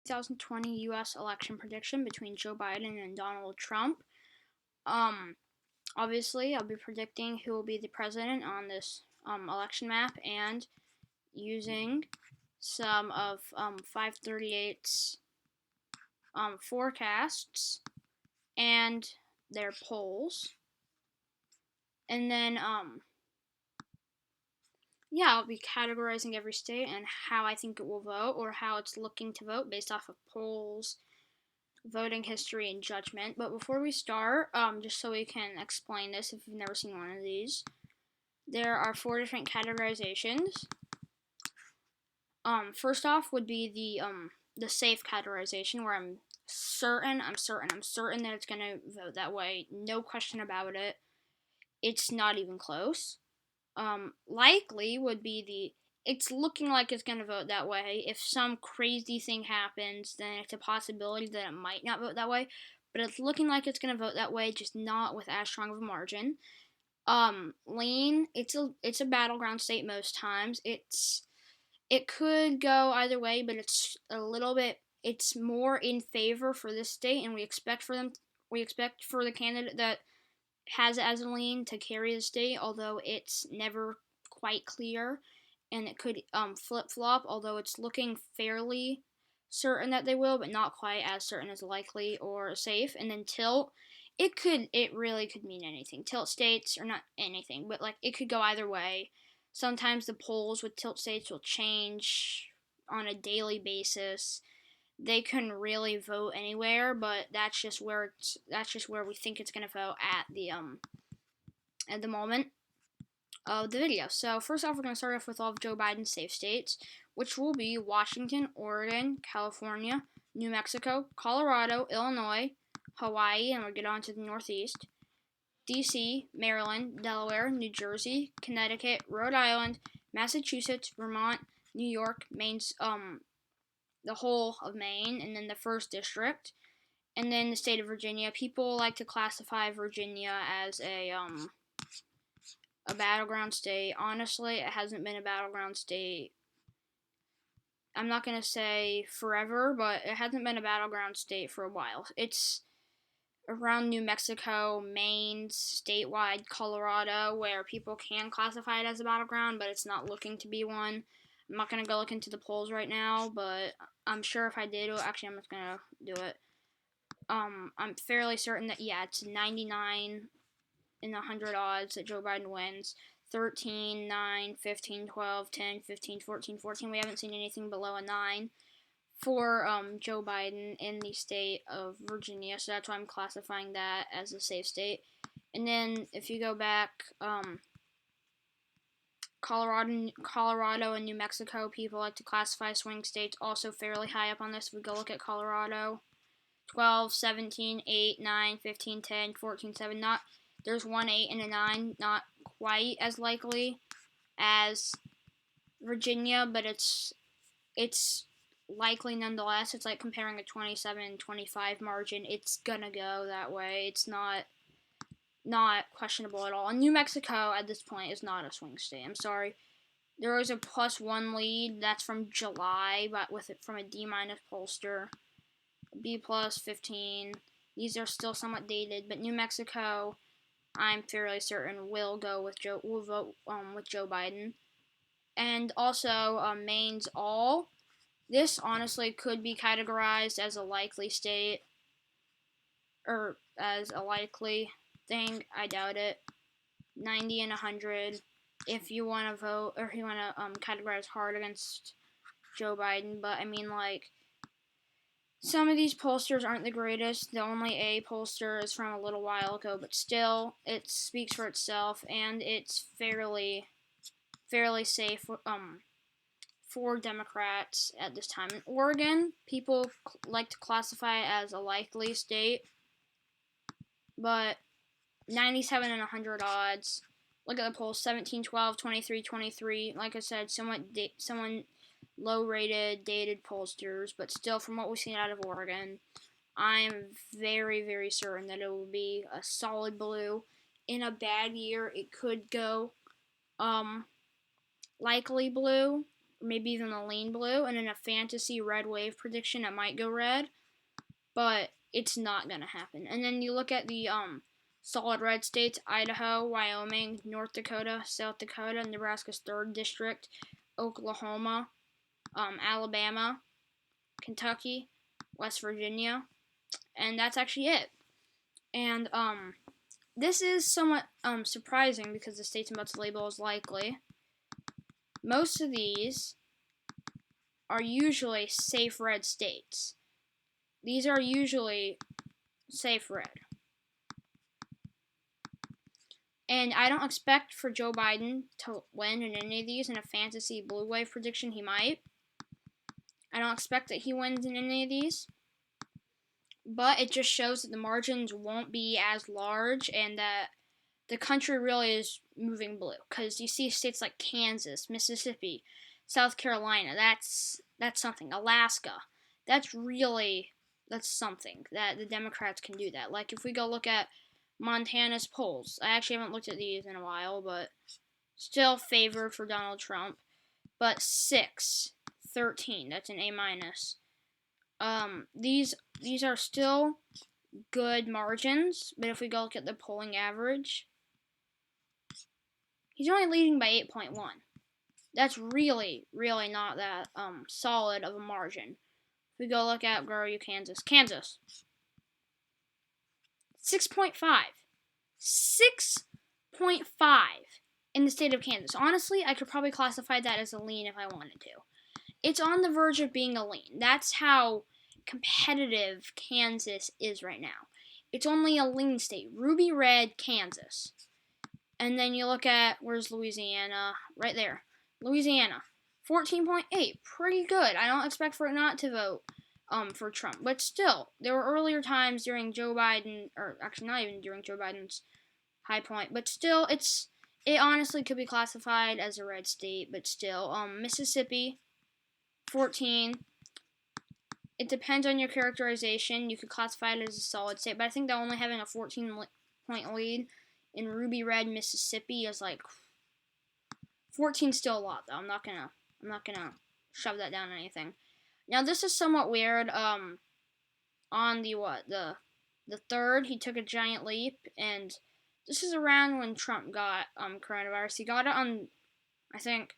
2020 U.S. election prediction between Joe Biden and Donald Trump. Obviously, I'll be predicting who will be the president on this election map and using some of 538's forecasts and their polls. And then, I'll be categorizing every state and how I think it will vote or how it's looking to vote based off of polls, voting history, and judgment. But before we start, just so we can explain this if you've never seen one of these, there are 4 different categorizations. First off would be the safe categorization where I'm certain that it's gonna vote that way. No question about it. It's not even close. Likely would be it's looking like it's gonna vote that way. If some crazy thing happens, then it's a possibility that it might not vote that way. But it's looking like it's gonna vote that way, just not with as strong of a margin. Lean, it's a battleground state most times. It could go either way, but it's more in favor for this state, and we expect for the candidate that has it as a lean to carry the state, although it's never quite clear, and it could flip-flop, although it's looking fairly certain that they will, but not quite as certain as likely or safe. And then tilt, it really could mean anything. Tilt states, or not anything, but like it could go either way. Sometimes the polls with tilt states will change on a daily basis. They couldn't really vote anywhere, but that's just where we think it's gonna vote at the moment of the video. So first off, we're gonna start off with all of Joe Biden's safe states, which will be Washington, Oregon, California, New Mexico, Colorado, Illinois, Hawaii, and we'll get on to the Northeast, D.C., Maryland, Delaware, New Jersey, Connecticut, Rhode Island, Massachusetts, Vermont, New York, Maine's the whole of Maine, and then the 1st district, and then the state of Virginia. People like to classify Virginia as a battleground state. Honestly, it hasn't been a battleground state. I'm not gonna say forever, but it hasn't been a battleground state for a while. It's around New Mexico, Maine, statewide, Colorado, where people can classify it as a battleground, but it's not looking to be one. I'm not gonna go look into the polls right now, but I'm sure if I did, actually, I'm just gonna do it. I'm fairly certain that it's 99 in 100 odds that Joe Biden wins. 13, 9, 15, 12, 10, 15, 14, 14. We haven't seen anything below a 9 for Joe Biden in the state of Virginia, so that's why I'm classifying that as a safe state. And then if you go back, Colorado and New Mexico, people like to classify swing states, also fairly high up on this. If we go look at Colorado, 12, 17, 8, 9, 15, 10, 14, 7. There's 1, 8, and a 9. Not quite as likely as Virginia, but it's likely nonetheless. It's like comparing a 27-25 margin. It's gonna go that way. It's not questionable at all. And New Mexico at this point is not a swing state. I'm sorry. There is a +1 lead. That's from July, but from a D- pollster. B+, 15. These are still somewhat dated, but New Mexico, I'm fairly certain will vote with Joe Biden. And also Maine's all. This honestly could be categorized as a likely state, or as a likely thing. I doubt it. 90 and 100. If you want to vote, or if you want to categorize hard against Joe Biden, but I mean, like, some of these pollsters aren't the greatest. The only A pollster is from a little while ago, but still, it speaks for itself, and it's fairly safe for Democrats at this time. In Oregon, people like to classify it as a likely state, but 97 and 100 odds. Look at the polls: 17, 12, 23, 23. Like I said, someone low-rated, dated pollsters, but still, from what we've seen out of Oregon, I'm very, very certain that it will be a solid blue. In a bad year, it could go likely blue, maybe even a lean blue, and in a fantasy red wave prediction, it might go red, but it's not gonna happen. And then you look at the solid red states: Idaho, Wyoming, North Dakota, South Dakota, Nebraska's 3rd district, Oklahoma, Alabama, Kentucky, West Virginia, and that's actually it. And this is somewhat surprising because the states I'm about to label is likely. Most of these are usually safe red states. These are usually safe red. And I don't expect for Joe Biden to win in any of these. In a fantasy blue wave prediction, he might. I don't expect that he wins in any of these. But it just shows that the margins won't be as large and that the country really is moving blue. Because you see states like Kansas, Mississippi, South Carolina, that's something. Alaska, that's something that the Democrats can do that. Like if we go look at Montana's polls, I actually haven't looked at these in a while, but still favored for Donald Trump. But 6, 13, that's an A minus. These are still good margins, but if we go look at the polling average, he's only leading by 8.1. That's really, really not that solid of a margin. If we go look at, where are you, Kansas? Kansas. 6.5. 6.5 in the state of Kansas. Honestly, I could probably classify that as a lean if I wanted to. It's on the verge of being a lean. That's how competitive Kansas is right now. It's only a lean state. Ruby red, Kansas. And then you look at, where's Louisiana? Right there. Louisiana. 14.8. Pretty good. I don't expect for it not to vote for Trump. But still, there were earlier times during Joe Biden, or actually not even during Joe Biden's high point, but still, it honestly could be classified as a red state, but still, Mississippi, 14. It depends on your characterization. You could classify it as a solid state, but I think that only having a 14-point lead in ruby red Mississippi is like 14 still a lot though. I'm not gonna shove that down anything. Now this is somewhat weird. On the 3rd, he took a giant leap, and this is around when Trump got coronavirus. He got it on, I think,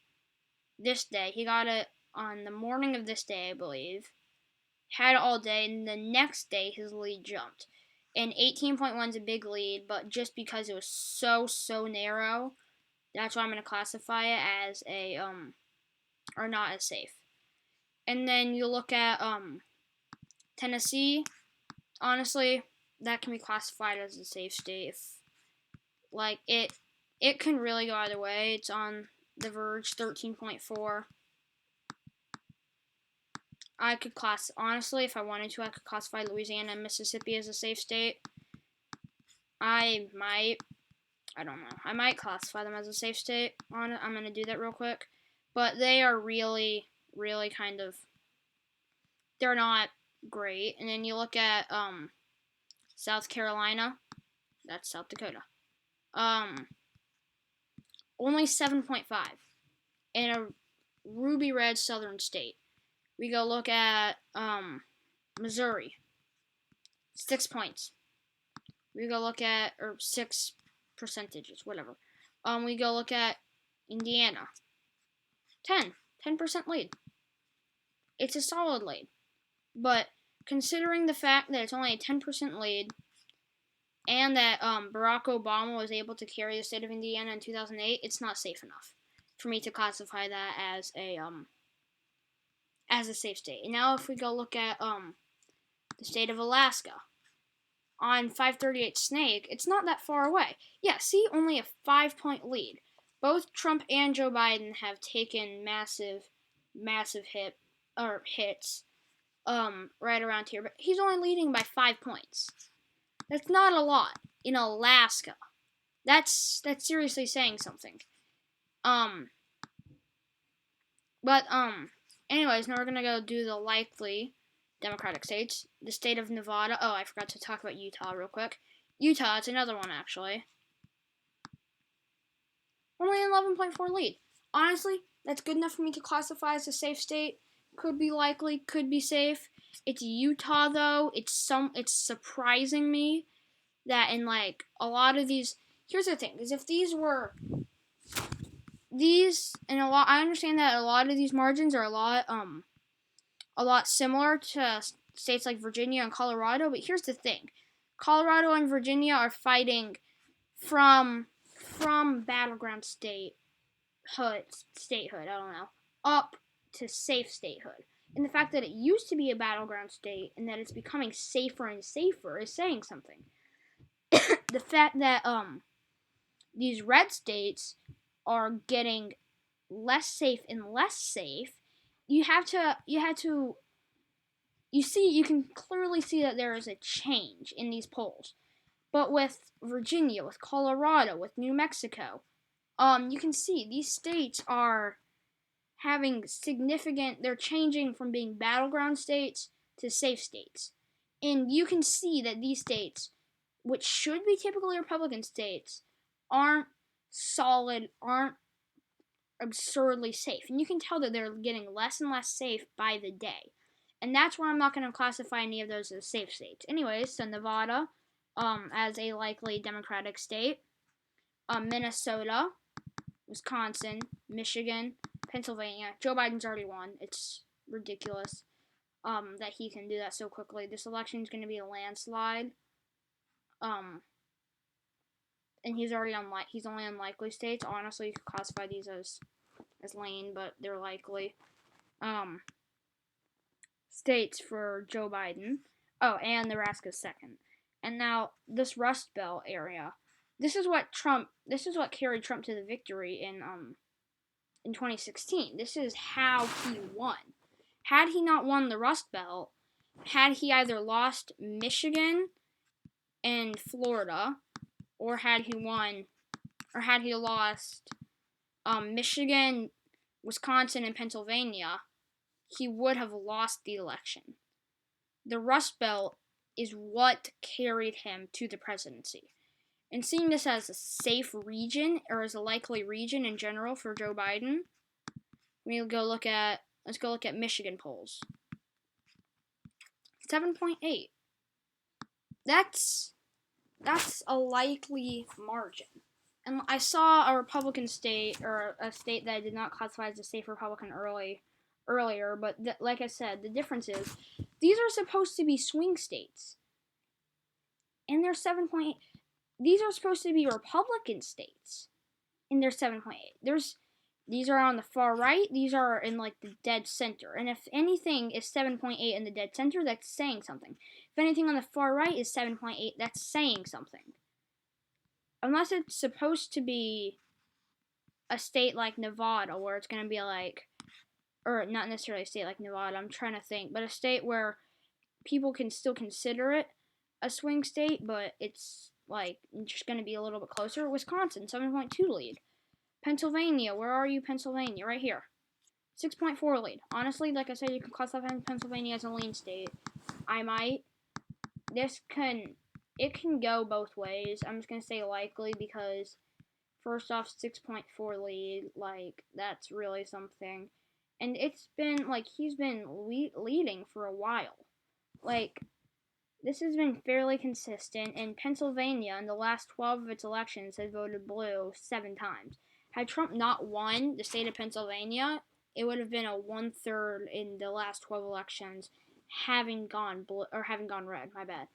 this day. He got it on the morning of this day, I believe. Had it all day, and the next day his lead jumped. And 18.1 is a big lead, but just because it was so narrow, that's why I'm going to classify it as a, or not as safe. And then you look at, Tennessee. Honestly, that can be classified as a safe state. Like, it can really go either way. It's on the verge, 13.4. Honestly, if I wanted to, I could classify Louisiana and Mississippi as a safe state. I don't know. I might classify them as a safe state. I'm going to do that real quick. But they are really, really kind of, they're not great. And then you look at South Carolina. That's South Dakota. Only 7.5 in a ruby red southern state. We go look at Missouri. 6 points. We go look at, or 6 percentages, whatever. We go look at Indiana. 10% lead. It's a solid lead. But considering the fact that it's only a 10% lead, and that Barack Obama was able to carry the state of Indiana in 2008, it's not safe enough for me to classify that as a safe state. And now if we go look at the state of Alaska, on 538 Snake, it's not that far away. Yeah, see, only a 5-point lead. Both Trump and Joe Biden have taken massive hits right around here, but he's only leading by 5 points. That's not a lot in Alaska. That's seriously saying something. Anyways, now we're gonna go do the likely Democratic states. The state of Nevada. Oh, I forgot to talk about Utah real quick. Utah, it's another one actually. Only an 11.4 lead. Honestly, that's good enough for me to classify as a safe state. Could be likely, could be safe. It's Utah though. It's surprising me that in like a lot of these. Here's the thing: is if these were these and a lot, I understand that a lot of these margins are a lot similar to states like Virginia and Colorado. But here's the thing: Colorado and Virginia are fighting from battleground statehood. I don't know, up to safe statehood. And the fact that it used to be a battleground state and that it's becoming safer and safer is saying something. The fact that these red states are getting less safe and less safe, you can clearly see that there is a change in these polls. But with Virginia, with Colorado, with New Mexico, you can see these states are having they're changing from being battleground states to safe states. And you can see that these states, which should be typically Republican states, aren't solid, aren't absurdly safe. And you can tell that they're getting less and less safe by the day. And that's why I'm not going to classify any of those as safe states. Anyways, so Nevada, as a likely Democratic state, Minnesota, Wisconsin, Michigan, Pennsylvania. Joe Biden's already won. It's ridiculous that he can do that so quickly. This election is going to be a landslide. And he's only on likely states. Honestly, you could classify these as lane, but they're likely. States for Joe Biden. Oh, and Nebraska's second. And now this Rust Belt area. This is what carried Trump to the victory in 2016. This is how he won. Had he not won the Rust Belt, had he either lost Michigan and Florida, or had he lost Michigan, Wisconsin, and Pennsylvania, he would have lost the election. The Rust Belt is what carried him to the presidency. And seeing this as a safe region, or as a likely region in general for Joe Biden, let's go look at Michigan polls. 7.8. That's a likely margin. And I saw a Republican state, or a state that I did not classify as a safe Republican earlier, but like I said, the difference is these are supposed to be swing states. And they're 7.8. These are supposed to be Republican states. And they're 7.8. These are on the far right. These are in like the dead center. And if anything is 7.8 in the dead center, that's saying something. If anything on the far right is 7.8, that's saying something. Unless it's supposed to be a state like Nevada, where it's going to be like, or not necessarily a state like Nevada, I'm trying to think, but a state where people can still consider it a swing state, but it's like just going to be a little bit closer. Wisconsin, 7.2 lead. Pennsylvania, where are you, Pennsylvania? Right here. 6.4 lead. Honestly, like I said, you can classify Pennsylvania as a lean state. It can go both ways. I'm just going to say likely because, first off, 6.4 lead, like, that's really something. And it's been, like, he's been leading for a while. Like, this has been fairly consistent, and Pennsylvania, in the last 12 of its elections, has voted blue 7 times. Had Trump not won the state of Pennsylvania, it would have been a 1/3 in the last 12 elections having gone blue, or having gone red, my bad.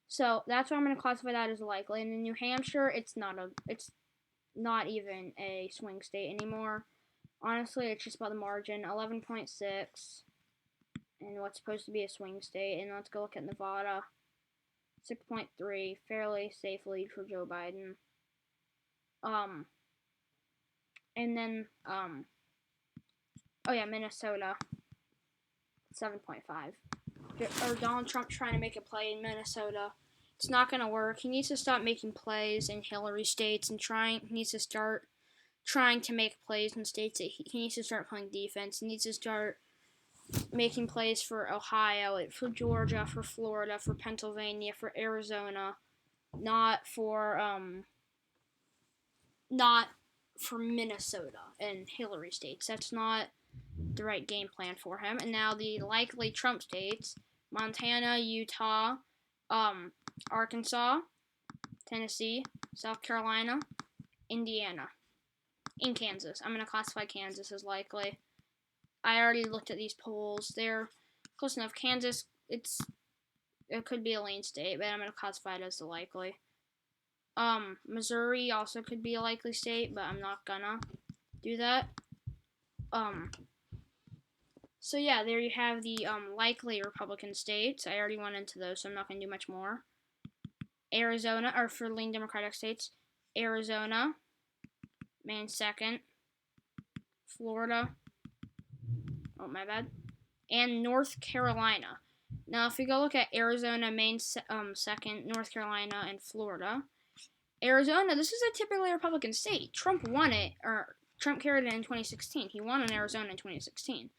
So that's why I'm going to classify that as likely. And in New Hampshire, it's not even a swing state anymore. Honestly, it's just about the margin, 11.6, and what's supposed to be a swing state. And let's go look at Nevada, 6.3, fairly safe lead for Joe Biden. And then, Minnesota, 7.5. Or Donald Trump trying to make a play in Minnesota. It's not going to work. He needs to stop making plays in Hillary states and he needs to start trying to make plays in states that he needs to start playing defense. He needs to start making plays for Ohio, for Georgia, for Florida, for Pennsylvania, for Arizona, not for Minnesota and Hillary states. That's not the right game plan for him. And now the likely Trump states: Montana, Utah, Arkansas, Tennessee, South Carolina, Indiana, and Kansas. I'm going to classify Kansas as likely. I already looked at these polls. They're close enough. Kansas, it could be a lean state, but I'm going to classify it as the likely. Missouri also could be a likely state, but I'm not gonna do that. So yeah, there you have the likely Republican states. I already went into those, so I'm not gonna do much more. Arizona, or for lean Democratic states, Arizona, Maine second, Florida, oh my bad, and North Carolina. Now, if we go look at Arizona, Maine second, North Carolina, and Florida, Arizona, this is a typically Republican state. Trump won it, or Trump carried it in 2016. He won in Arizona in 2016.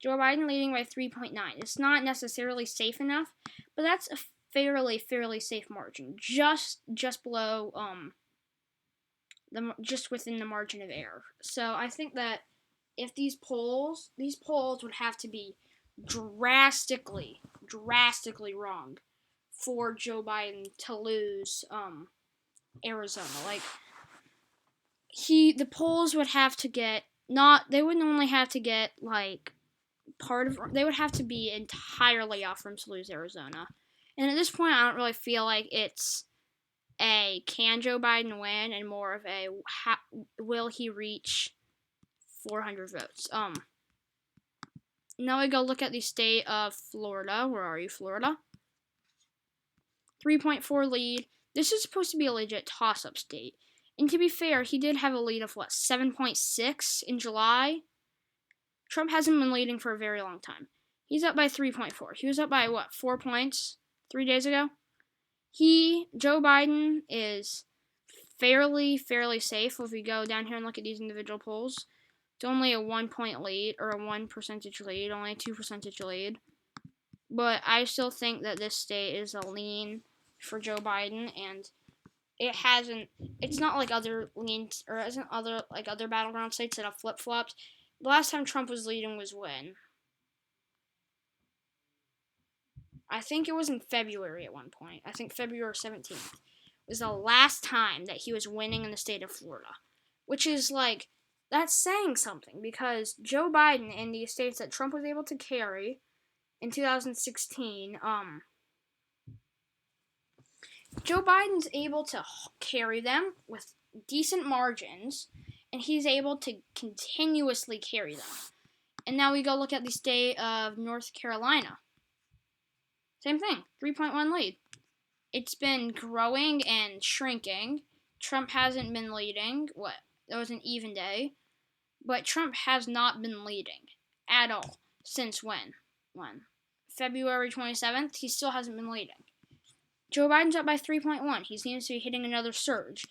Joe Biden leading by 3.9. It's not necessarily safe enough, but that's a fairly safe margin, just below just within the margin of error. So I think that if these polls would have to be drastically wrong for Joe Biden to lose Arizona. Like, the polls would have to get they wouldn't only have to get like they would have to be entirely off from to lose Arizona. And at this point, I don't really feel like it's a can Joe Biden win, and more of a will he reach 400 votes. Now we go look at the state of Florida. Where are you, Florida? 3.4 lead. This is supposed to be a legit toss-up state. And to be fair, he did have a lead of 7.6 in July. Trump hasn't been leading for a very long time. He's up by 3.4. He was up by 4 points 3 days ago? Joe Biden is fairly safe. If we go down here and look at these individual polls, it's only a 1 point lead, or a 1% lead, only a 2% lead. But I still think that this state is a lean for Joe Biden, and it's not like other leans, or isn't other battleground states that have flip-flopped. The last time Trump was leading was when? I think it was in February at one point. I think February 17th was the last time that he was winning in the state of Florida. Which is that's saying something, because Joe Biden, in the states that Trump was able to carry in 2016, Joe Biden's able to carry them with decent margins, and he's able to continuously carry them. And now we go look at the state of North Carolina. Same thing, 3.1 lead. It's been growing and shrinking. Trump hasn't been leading. That was an even day. But Trump has not been leading at all. Since when? February 27th, he still hasn't been leading. Joe Biden's up by 3.1. He seems to be hitting another surge.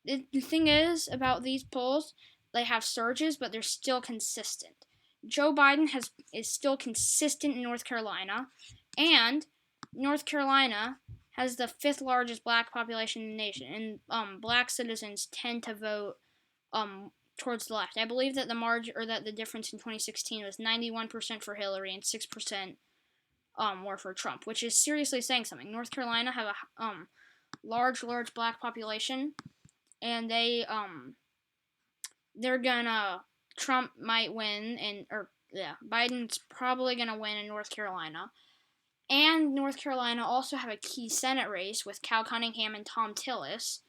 The thing is about these polls, they have surges, but they're still consistent. Joe Biden is still consistent in North Carolina, and North Carolina has the 5th largest black population in the nation, and black citizens tend to vote towards the left. I believe that the difference in 2016 was 91% for Hillary and 6% more for Trump, which is seriously saying something. North Carolina have a large black population, and Trump might win, Biden's probably gonna win in North Carolina. And North Carolina also have a key Senate race with Cal Cunningham and Thom Tillis,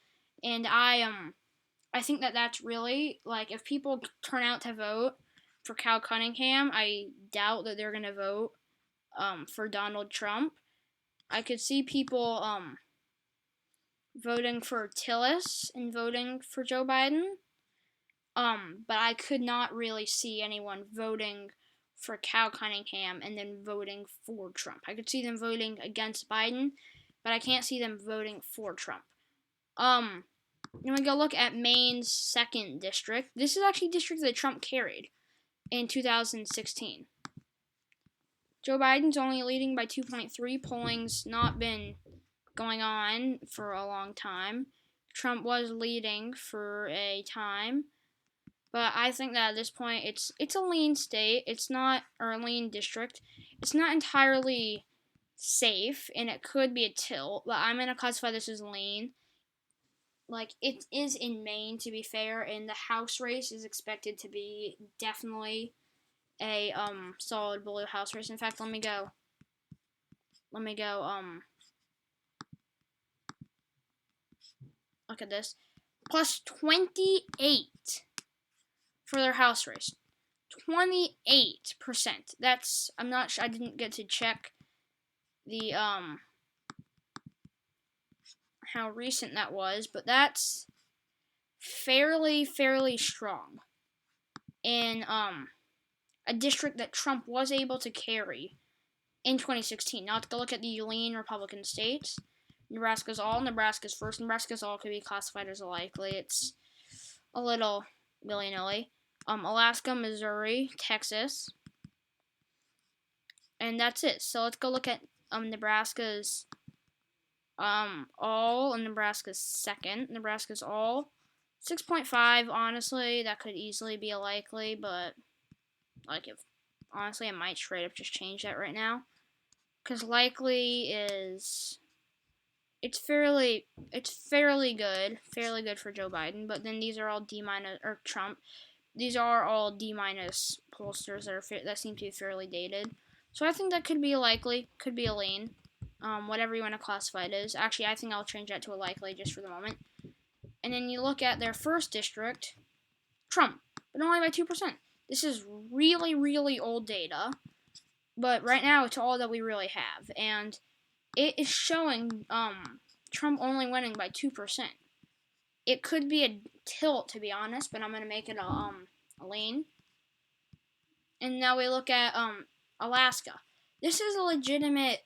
and I think that that's really, if people turn out to vote for Cal Cunningham, I doubt that they're gonna vote for Donald Trump. I could see people voting for Tillis and voting for Joe Biden. But I could not really see anyone voting for Cal Cunningham and then voting for Trump. I could see them voting against Biden, but I can't see them voting for Trump. Then we go look at Maine's 2nd district. This is actually a district that Trump carried in 2016. Joe Biden's only leading by 2.3. Polling's not been going on for a long time. Trump was leading for a time, but I think that at this point it's a lean state. It's not, or a lean district. It's not entirely safe, and it could be a tilt, but I'm gonna classify this as lean. Like, it is in Maine, to be fair, and the House race is expected to be definitely a solid blue House race. In fact, let me go look at this. Plus 28 for their House race. 28%. That's, I'm not sure, I didn't get to check the how recent that was, but that's fairly strong in a district that Trump was able to carry in 2016. Now let's go look at the lean Republican states. Nebraska's all. Nebraska's first. Nebraska's all could be classified as a likely. It's a little willy-nilly. Alaska, Missouri, Texas, and that's it. So let's go look at Nebraska's all, and Nebraska's second. Nebraska's all 6.5. Honestly, that could easily be a likely, but like, if honestly, I might straight up just change that right now, because likely is, it's fairly good for Joe Biden. But then these are all D minus, or Trump. These are all D minus pollsters that seem to be fairly dated. So I think that could be a likely, could be a lean, whatever you want to classify it as. Actually, I think I'll change that to a likely just for the moment. And then you look at their first district, Trump, but only by 2%. This is really old data, but right now it's all that we really have, and it is showing Trump only winning by 2%. It could be a tilt, to be honest, but I'm gonna make it a lean. And now we look at Alaska. This is a legitimately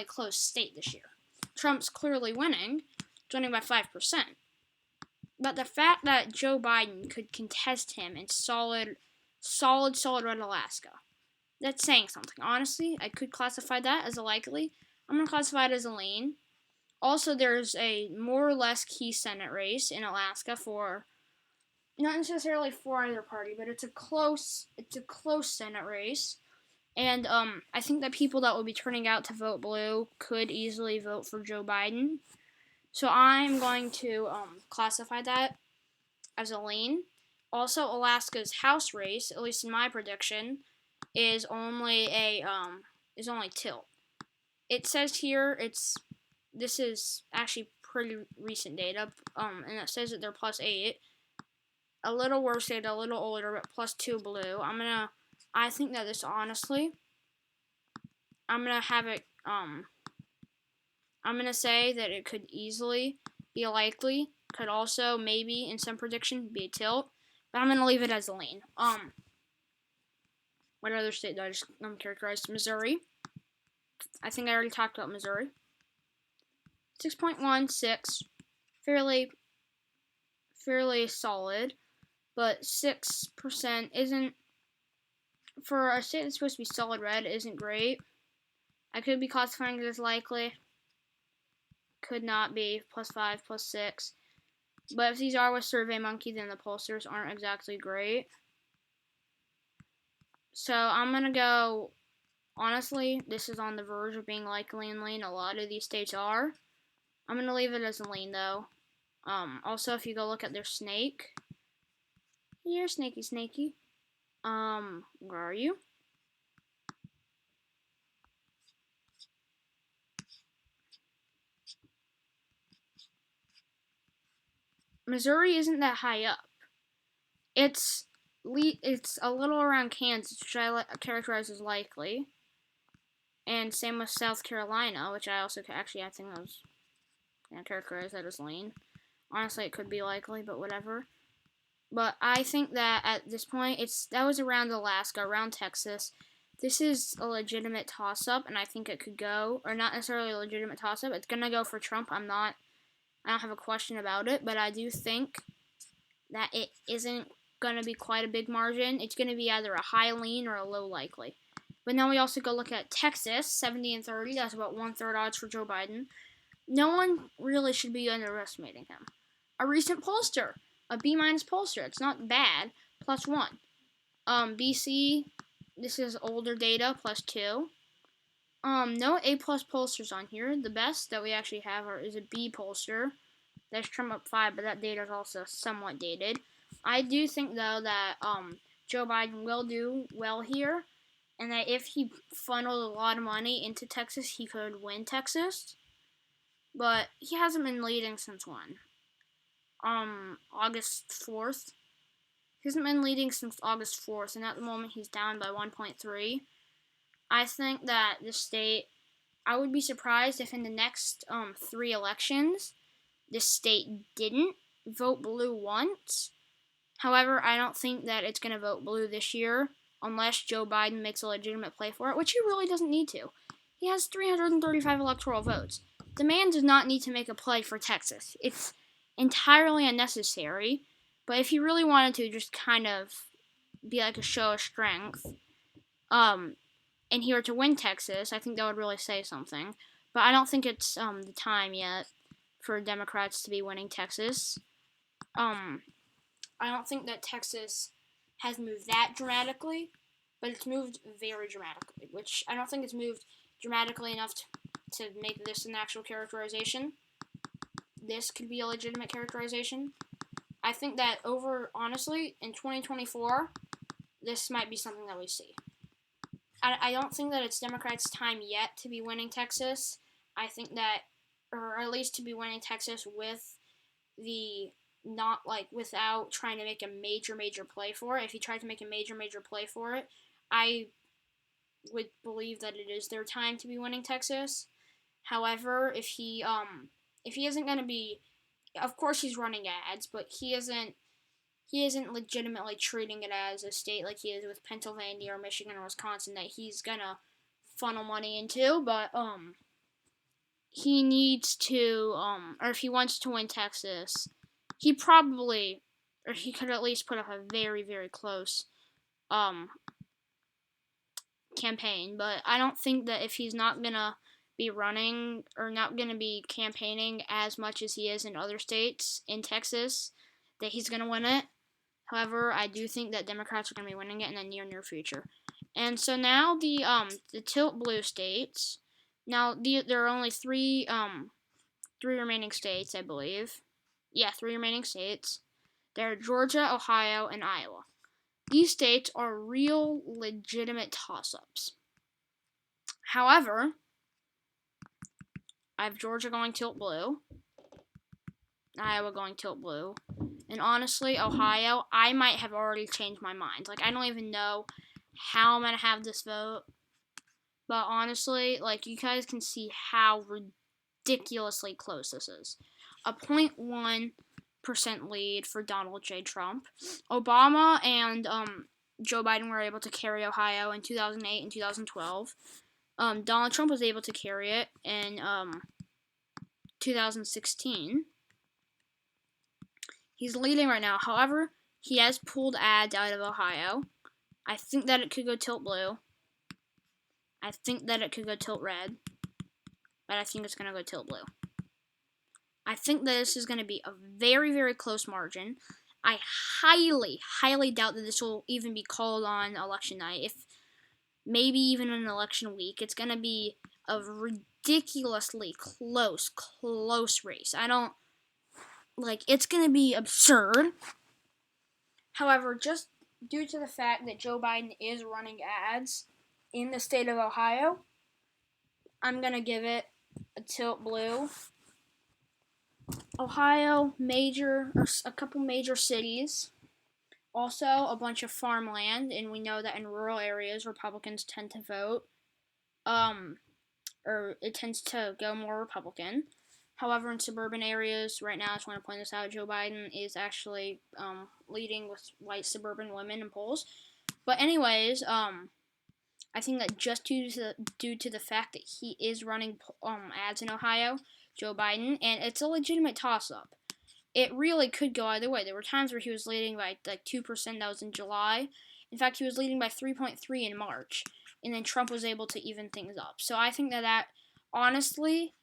close state this year. Trump's clearly winning. It's winning by 5%. But the fact that Joe Biden could contest him in solid red Alaska, that's saying something. Honestly, I could classify that as a likely. I'm going to classify it as a lean. Also, there's a more or less key Senate race in Alaska for, not necessarily for either party, but it's a close Senate race. And I think that people that will be turning out to vote blue could easily vote for Joe Biden. So I'm going to classify that as a lean. Also, Alaska's House race, at least in my prediction, is only tilt. It says here this is actually pretty recent data, and it says that they're +8. A little worse data, a little older, but +2 blue. I think that this, honestly, I'm gonna have it I'm going to say that it could easily be a likely, could also maybe in some prediction be a tilt, but I'm going to leave it as a lean. What other state did I just characterize? Missouri. I think I already talked about Missouri. 6.16, fairly solid, but 6% isn't, for a state that's supposed to be solid red, isn't great. I could be classifying it as likely. Could not be +5, +6. But if these are with SurveyMonkey, then the pollsters aren't exactly great. So I'm going to go, honestly, this is on the verge of being likely and lean. A lot of these states are. I'm going to leave it as a lean, though. Also, if you go look at their snake, you're snaky. Where are you? Missouri isn't that high up. It's a little around Kansas, which I characterize as likely, and same with South Carolina, which I also I think I was gonna characterize that as lean. Honestly, it could be likely, but whatever. But I think that at this point, that was around Alaska, around Texas. This is a legitimate toss-up, and I think it could go, or not necessarily a legitimate toss-up. It's gonna go for Trump. I don't have a question about it, but I do think that it isn't going to be quite a big margin. It's going to be either a high lean or a low likely. But now we also go look at Texas, 70 and 30. That's about 1/3 odds for Joe Biden. no one really should be underestimating him. A recent pollster, a B- pollster. It's not bad. +1. BC, this is older data, +2. No A+ pollsters on here. The best that we actually have is a B pollster. That's Trump up 5, but that data is also somewhat dated. I do think though that Joe Biden will do well here, and that if he funneled a lot of money into Texas, he could win Texas. But he hasn't been leading since when? August 4th. He hasn't been leading since August 4th, and at the moment he's down by 1.3. I think that the state, I would be surprised if in the next 3 elections, the state didn't vote blue once. However, I don't think that it's going to vote blue this year unless Joe Biden makes a legitimate play for it, which he really doesn't need to. He has 335 electoral votes. The man does not need to make a play for Texas. It's entirely unnecessary, but if he really wanted to just kind of be like a show of strength, and he were to win Texas, I think that would really say something. But I don't think it's the time yet for Democrats to be winning Texas. I don't think that Texas has moved that dramatically, but it's moved very dramatically, which I don't think it's moved dramatically enough to make this an actual characterization. This could be a legitimate characterization. I think that honestly, in 2024, this might be something that we see. I don't think that it's Democrats' time yet to be winning Texas. I think that, or at least to be winning Texas with the not like without trying to make a major play for it. If he tried to make a major play for it, I would believe that it is their time to be winning Texas. However, if he isn't going to be, of course he's running ads, but he isn't legitimately treating it as a state like he is with Pennsylvania or Michigan or Wisconsin that he's gonna funnel money into. But he needs to or if he wants to win Texas, he probably, or he could at least put up a very close campaign. But I don't think that if he's not gonna be running or not gonna be campaigning as much as he is in other states in Texas, that he's gonna win it. However, I do think that Democrats are going to be winning it in the near future. And so now the tilt blue states. Now there are only three remaining states, I believe. Yeah, 3 remaining states. They're Georgia, Ohio, and Iowa. These states are real legitimate toss-ups. However, I have Georgia going tilt blue, Iowa going tilt blue, and honestly, Ohio, I might have already changed my mind. Like, I don't even know how I'm going to have this vote. But honestly, like, you guys can see how ridiculously close this is. A 0.1% lead for Donald J. Trump. Obama and Joe Biden were able to carry Ohio in 2008 and 2012. Donald Trump was able to carry it in 2016. He's leading right now. However, he has pulled ads out of Ohio. I think that it could go tilt blue. I think that it could go tilt red. But I think it's going to go tilt blue. I think that this is going to be a very close margin. I highly doubt that this will even be called on election night. If maybe even an election week, it's going to be a ridiculously close race. It's going to be absurd. However, just due to the fact that Joe Biden is running ads in the state of Ohio, I'm going to give it a tilt blue. Ohio, a couple major cities. Also, a bunch of farmland, and we know that in rural areas, Republicans tend to vote. Or it tends to go more Republican. However, in suburban areas, right now, I just want to point this out, Joe Biden is actually leading with white suburban women in polls. But anyways, I think that just due to the fact that he is running ads in Ohio, Joe Biden, and it's a legitimate toss-up. It really could go either way. There were times where he was leading by 2%. That was in July. In fact, he was leading by 3.3 in March, and then Trump was able to even things up. So I think that honestly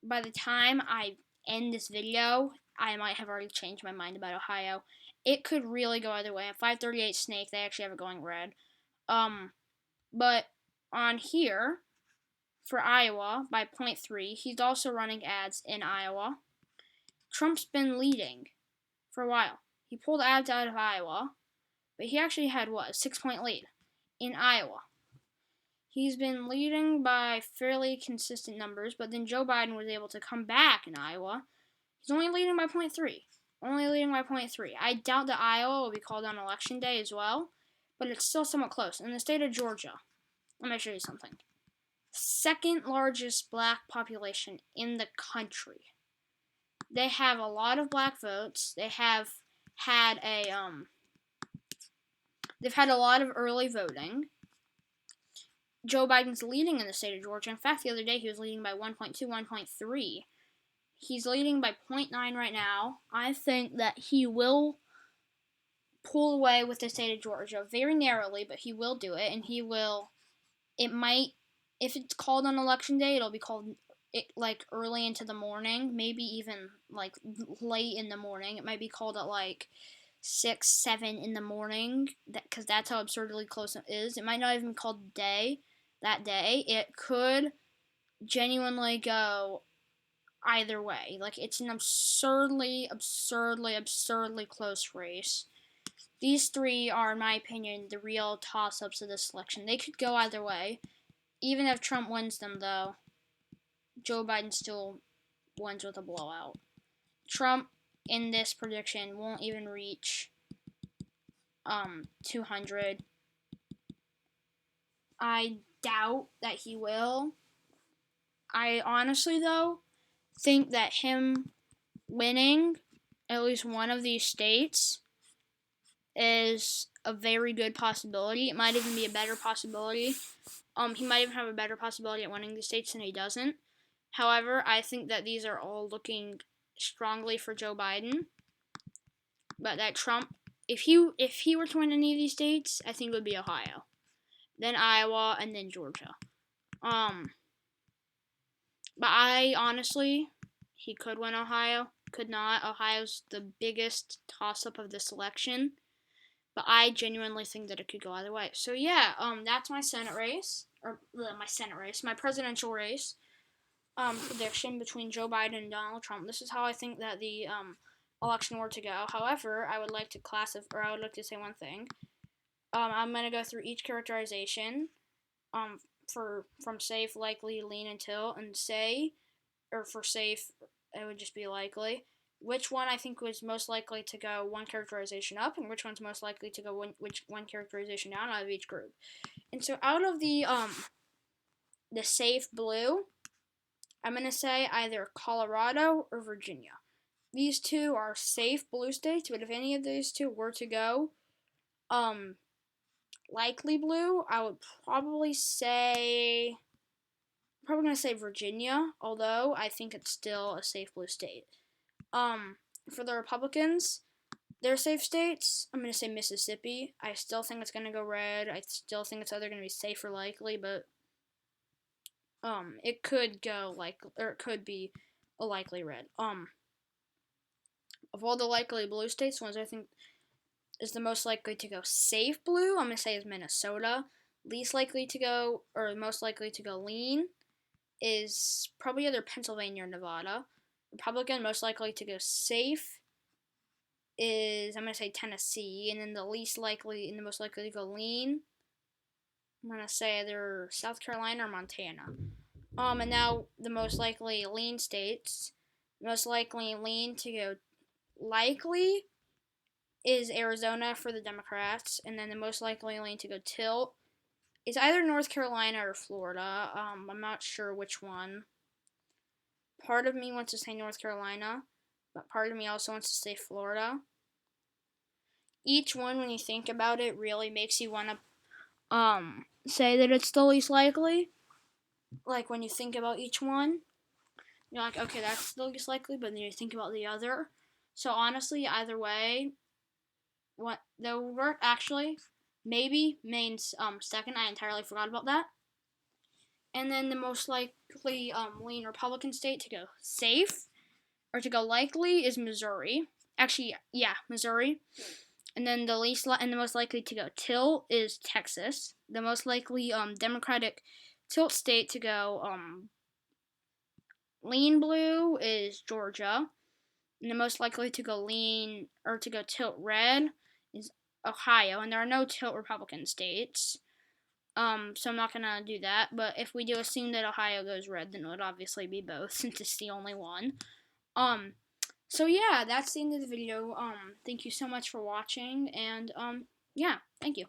by the time I end this video, I might have already changed my mind about Ohio. It could really go either way. At 538 Snake, they actually have it going red. But on here, for Iowa, by 0.3, he's also running ads in Iowa. Trump's been leading for a while. He pulled ads out of Iowa, but he actually had, a 6-point lead in Iowa. He's been leading by fairly consistent numbers, but then Joe Biden was able to come back in Iowa. He's only leading by 0.3. I doubt that Iowa will be called on Election Day as well, but it's still somewhat close. In the state of Georgia, let me show you something. Second largest black population in the country. They have a lot of black votes. They have had they've had a lot of early voting. Joe Biden's leading in the state of Georgia. In fact, the other day he was leading by 1.2, 1.3. He's leading by 0.9 right now. I think that he will pull away with the state of Georgia very narrowly, but he will do it, and it might, if it's called on Election Day, it'll be called like early into the morning, maybe even like late in the morning. It might be called at like 6, 7 in the morning, because that's how absurdly close it is. It might not even be called that day. It could genuinely go either way. Like, it's an absurdly close race. These three are, in my opinion, the real toss-ups of this election. They could go either way. Even if Trump wins them, though, Joe Biden still wins with a blowout. Trump, in this prediction, won't even reach 200. I doubt that he will. I honestly, though, think that him winning at least one of these states is a very good possibility. It might even be a better possibility. He might even have a better possibility at winning the states than he doesn't. However, I think that these are all looking strongly for Joe Biden. But that Trump, if he were to win any of these states, I think it would be Ohio, then Iowa, and then Georgia. But I honestly, he could win Ohio, could not. Ohio's the biggest toss-up of this election. But I genuinely think that it could go either way. So yeah, that's my Senate race, my presidential race, prediction between Joe Biden and Donald Trump. This is how I think that the election were to go. However, I would like to say one thing. I'm gonna go through each characterization, from safe, likely, lean, until, and say, or for safe, it would just be likely. Which one I think was most likely to go one characterization up, and which one's most likely to go one characterization down out of each group. And so out of the safe blue, I'm going to say either Colorado or Virginia. These two are safe blue states, but if any of these two were to go likely blue, I would probably going to say Virginia, although I think it's still a safe blue state. For the Republicans, their safe states, I'm going to say Mississippi. I still think it's going to go red. I still think it's either going to be safe or likely, but it could go it could be a likely red. Of all the likely blue states, ones I think is the most likely to go safe blue, I'm going to say is Minnesota. Least likely to go, or most likely to go lean, is probably either Pennsylvania or Nevada. Republican, most likely to go safe, is, I'm going to say Tennessee. And then the least likely and the most likely to go lean, I'm going to say either South Carolina or Montana. And now the most likely lean states. Most likely lean to go likely is Arizona for the Democrats. And then the most likely lean to go tilt is either North Carolina or Florida. I'm not sure which one. Part of me wants to say North Carolina, but part of me also wants to say Florida. Each one, when you think about it, really makes you want to say that it's the least likely. Like, when you think about each one, you're like, okay, that's the least likely, but then you think about the other. So honestly, either way, what the work actually, maybe Maine's second. I entirely forgot about that. And then the most likely lean Republican state to go safe or to go likely is Missouri. Actually, yeah, Missouri. And then the most likely to go tilt is Texas. The most likely Democratic tilt state to go lean blue is Georgia. And the most likely to go lean or to go tilt red is Ohio. And there are no tilt Republican states. So I'm not gonna do that. But if we do assume that Ohio goes red, then it would obviously be both since it's the only one. So yeah, that's the end of the video. Thank you so much for watching, and yeah, thank you.